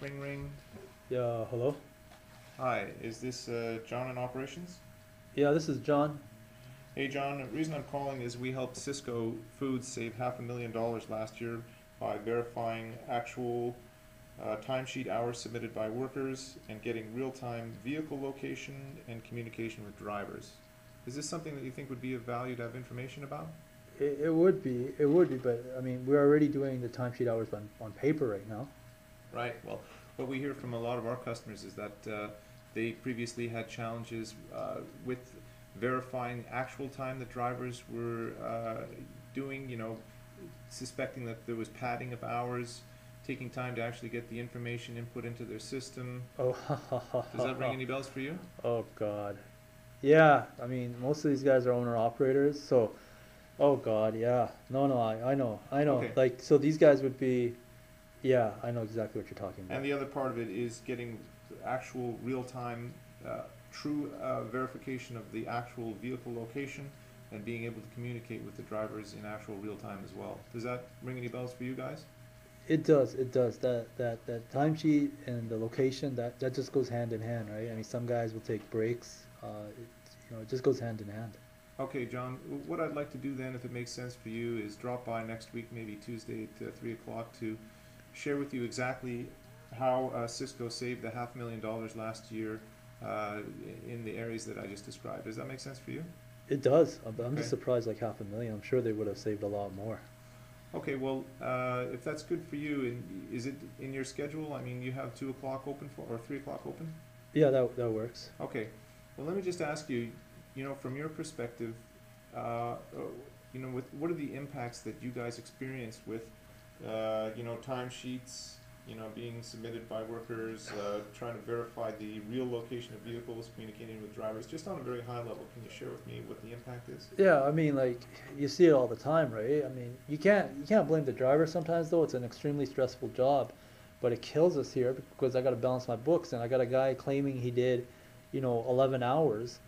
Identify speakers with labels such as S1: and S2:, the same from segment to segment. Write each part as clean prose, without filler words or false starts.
S1: Ring ring.
S2: Yeah, hello?
S1: Hi, is this John in operations?
S2: Yeah, this is John.
S1: Hey John, the reason I'm calling is we helped Cisco Foods save $500,000 last year by verifying actual timesheet hours submitted by workers and getting real-time vehicle location and communication with drivers. Is this something that you think would be of value to have information about?
S2: It would be, but I mean, we're already doing the timesheet hours on paper right now.
S1: Right. Well, what we hear from a lot of our customers is that they previously had challenges with verifying actual time that drivers were doing, suspecting that there was padding of hours, taking time to actually get the information input into their system.
S2: Oh, ha ha ha
S1: Does
S2: ha
S1: that ring
S2: ha.
S1: any bells for you?
S2: Oh, God. Yeah, I mean, most of these guys are owner operators, so, oh, God, yeah. No, no, I know.
S1: Okay.
S2: Like, so these guys would be, yeah, I know exactly what you're talking
S1: And
S2: about.
S1: the other part of it is getting actual real-time, true verification of the actual vehicle location and being able to communicate with the drivers in actual real time as well. Does that ring any bells for you guys?
S2: It does. That timesheet and the location, that just goes hand in hand, right? I mean, some guys will take breaks. It just goes hand in hand.
S1: Okay, John, what I'd like to do then, if it makes sense for you, is drop by next week, maybe Tuesday at 3 o'clock, to share with you exactly how Cisco saved the $500,000 last year uh, in the areas that I just described. Does that make sense for you?
S2: It does. I'm just
S1: Okay.
S2: surprised, like 500,000. I'm sure they would have saved a lot more.
S1: Okay, well, if that's good for you, and is it in your schedule? I mean, you have 2 o'clock open for, or 3 o'clock open?
S2: Yeah, that works.
S1: Okay, well, let me just ask you, from your perspective, with what are the impacts that you guys experienced with, timesheets, being submitted by workers, trying to verify the real location of vehicles, communicating with drivers, just on a very high level, can you share with me what the impact is?
S2: Yeah, I mean, like you see it all the time, right? I mean, you can't blame the driver sometimes though. It's an extremely stressful job, but it kills us here because I got to balance my books, and I got a guy claiming he did, 11 hours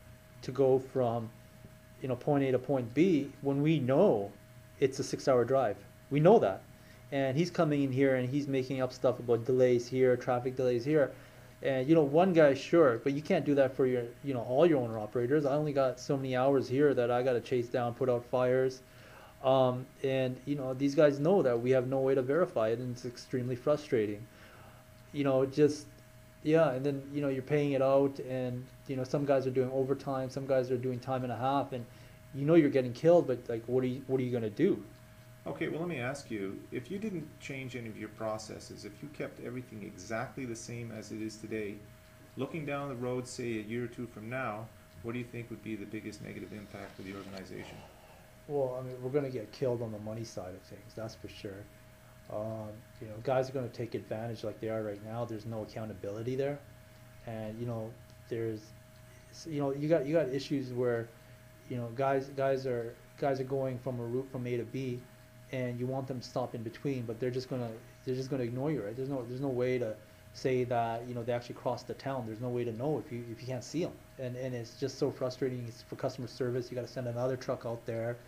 S2: to go from, point A to point B when we know it's a 6 hour drive. We know that. And he's coming in here and he's making up stuff about delays here, traffic delays here. And one guy, sure, but you can't do that for all your owner operators. I only got so many hours here that I got to chase down, put out fires. And these guys know that we have no way to verify it, and it's extremely frustrating. Just yeah, and then you're paying it out, and some guys are doing overtime, some guys are doing time and a half, and you're getting killed, but like, what are you gonna do?
S1: Okay, well, let me ask you, if you didn't change any of your processes, if you kept everything exactly the same as it is today, looking down the road, say a year or two from now, what do you think would be the biggest negative impact for the organization?
S2: Well, I mean, we're gonna get killed on the money side of things, that's for sure. Guys are gonna take advantage like they are right now. There's no accountability there, and there's, you got issues where, guys are going from a route from A to B, and you want them to stop in between, but they're just gonna ignore you, right? There's no way to say that they actually crossed the town. There's no way to know if you can't see them, and it's just so frustrating. It's for customer service. You got to send another truck out there,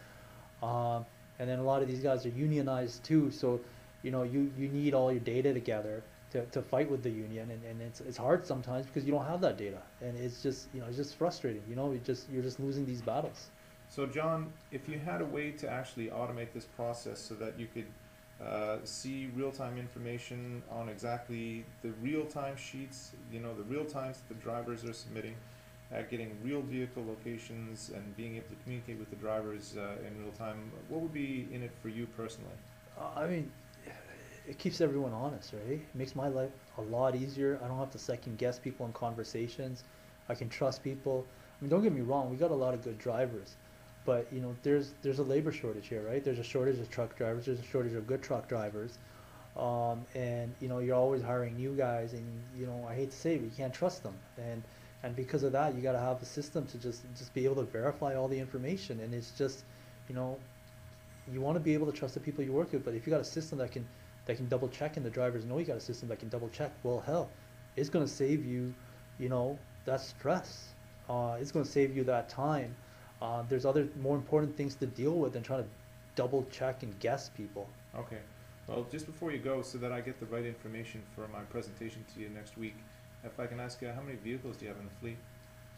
S2: um, and then a lot of these guys are unionized too, so you need all your data together to fight with the union, and it's hard sometimes because you don't have that data, and it's just frustrating. You're just losing these battles.
S1: So, John, if you had a way to actually automate this process so that you could see real-time information on exactly the real-time sheets, the real times that the drivers are submitting, getting real vehicle locations and being able to communicate with the drivers in real time, what would be in it for you personally?
S2: I mean, it keeps everyone honest, right? It makes my life a lot easier. I don't have to second guess people in conversations. I can trust people. I mean, don't get me wrong, we got a lot of good drivers, but there's a labor shortage here, right? There's a shortage of truck drivers. There's a shortage of good truck drivers, and you're always hiring new guys, and I hate to say it, but you can't trust them, and because of that, you got to have a system to just be able to verify all the information, and it's just, you know, you want to be able to trust the people you work with, but if you got a system that can double check, and the drivers know you got a system that can double check, well, hell, it's going to save you, that stress. It's going to save you that time. There's other more important things to deal with than trying to double check and guess people.
S1: Okay. Well, just before you go, so that I get the right information for my presentation to you next week, if I can ask you, how many vehicles do you have in the fleet?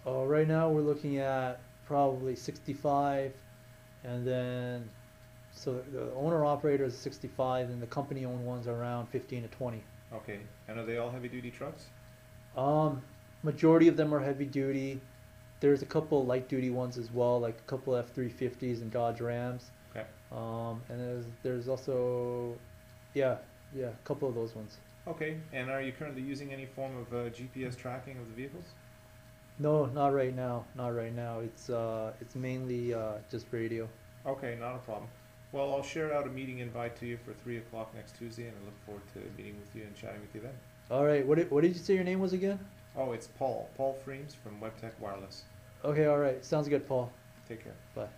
S2: Right now we're looking at probably 65, and then, so the owner operator is 65, and the company owned ones are around 15 to 20.
S1: Okay, and are they all heavy-duty trucks?
S2: Majority of them are heavy duty. There's a couple light duty ones as well, like a couple F-350s and Dodge Rams.
S1: Okay.
S2: And there's also, yeah, a couple of those ones.
S1: Okay, and are you currently using any form of GPS tracking of the vehicles?
S2: No, not right now. Not right now. It's mainly just radio.
S1: Okay, not a problem. Well, I'll share out a meeting invite to you for 3 o'clock next Tuesday, and I look forward to meeting with you and chatting with you then.
S2: All right. What did you say your name was again?
S1: Oh, it's Paul Freems from WebTech Wireless.
S2: Okay. All right. Sounds good, Paul.
S1: Take care.
S2: Bye.